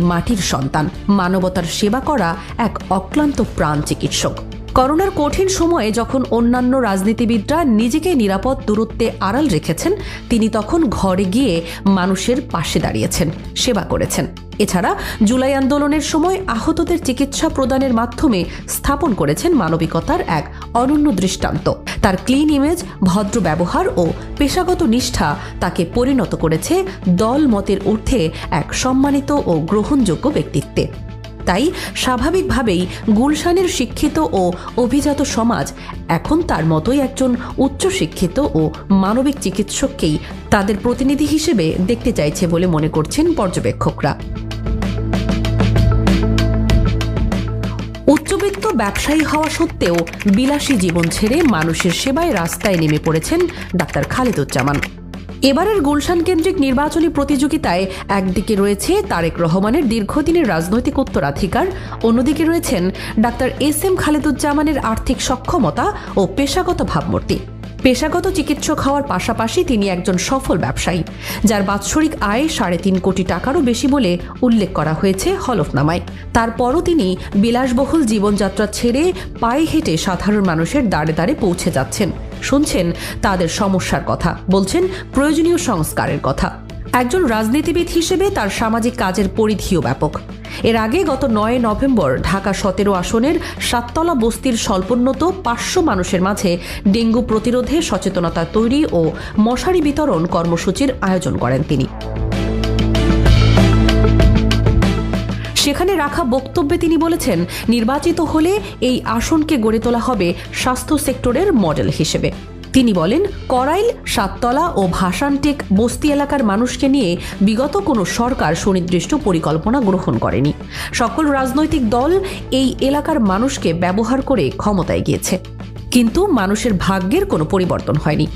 মাটির সন্তান, মানবতার সেবা করা এক অক্লান্ত প্রাণ চিকিৎসক। করোনার কঠিন সময়ে যখন অন্যান্য রাজনীতিবিদরা নিজেকে নিরাপদ দূরত্বে আড়াল রেখেছেন, তিনি তখন ঘরে গিয়ে মানুষের পাশে দাঁড়িয়েছেন, সেবা করেছেন। এছাড়া জুলাই আন্দোলনের সময় আহতদের চিকিৎসা প্রদানের মাধ্যমে স্থাপন করেছেন মানবিকতার এক অনন্য দৃষ্টান্ত। তার ক্লিন ইমেজ, ভদ্র ব্যবহার ও পেশাগত নিষ্ঠা তাকে পরিণত করেছে দল মতের ঊর্ধ্বে এক সম্মানিত ও গ্রহণযোগ্য ব্যক্তিত্বে। তাই স্বাভাবিকভাবেই গুলশানের শিক্ষিত ও অভিজাত সমাজ এখন তার মতোই একজন উচ্চশিক্ষিত ও মানবিক চিকিৎসককেই তাদের প্রতিনিধি হিসেবে দেখতে চাইছে বলে মনে করছেন পর্যবেক্ষকরা। উচ্চবিত্ত ব্যবসায়ী হওয়া সত্ত্বেও বিলাসী জীবন ছেড়ে মানুষের সেবায় রাস্তায় নেমে পড়েছেন ডাক্তার খালেদুজ্জামান। এবারের গুলশান কেন্দ্রিক নির্বাচনী প্রতিযোগিতায় একদিকে রয়েছে তারেক রহমানের দীর্ঘদিনের রাজনৈতিক উত্তরাধিকার, অন্যদিকে রয়েছেন ডাক্তার এস.এম. খালেদুজ্জামানের আর্থিক সক্ষমতা ও পেশাগত ভাবমূর্তি। পেশাগত চিকিৎসক হওয়ার পাশাপাশি তিনি একজন সফল ব্যবসায়ী, যার বাৎসরিক আয় 3.5 কোটি টাকারও বেশি বলে উল্লেখ করা হয়েছে হলফনামায়। তারপরও তিনি বিলাসবহুল জীবনযাত্রা ছেড়ে পায়ে হেঁটে সাধারণ মানুষের দ্বারে দ্বারে পৌঁছে যাচ্ছেন, শুনছেন তাদের সমস্যার কথা, বলছেন প্রয়োজনীয় সংস্কারের কথা। একজন রাজনীতিবিদ হিসেবে তার সামাজিক কাজের পরিধিও ব্যাপক। এর আগে গত 9 নভেম্বর ঢাকা 17 আসনের সাততলা বস্তির স্বল্পোন্নত 500 মানুষের মাঝে ডেঙ্গু প্রতিরোধে সচেতনতা তৈরি ও মশারি বিতরণ কর্মসূচির আয়োজন করেন তিনি। সেখানে রাখা বক্তব্যে তিনি বলেছেন, নির্বাচিত হলে এই আসনকে গড়ে তোলা হবে স্বাস্থ্য সেক্টরের মডেল হিসেবে। তিনি বলেন, করাইল, সাততলা ও ভাসানটেক বস্তি এলাকার মানুষকে নিয়ে বিগত কোনো সরকার সুনির্দিষ্ট পরিকল্পনা গ্রহণ করেনি। সকল রাজনৈতিক দল এই এলাকার মানুষকে ব্যবহার করে ক্ষমতায় গিয়েছে, কিন্তু মানুষের ভাগ্যের কোনো পরিবর্তন হয়নি।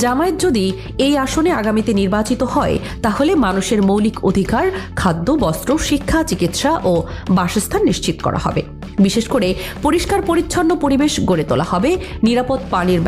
জামায়াত যদি এই আসনে আগামীতে নির্বাচিত হয়, তাহলে মানুষের মৌলিক অধিকার, খাদ্য, বস্ত্র, শিক্ষা, চিকিৎসা ও বাসস্থান নিশ্চিত করা হবে। বিশেষ করে পরিষ্কার পরিচ্ছন্ন পরিবেশ গড়ে তোলা হবে, নিরাপদ পানির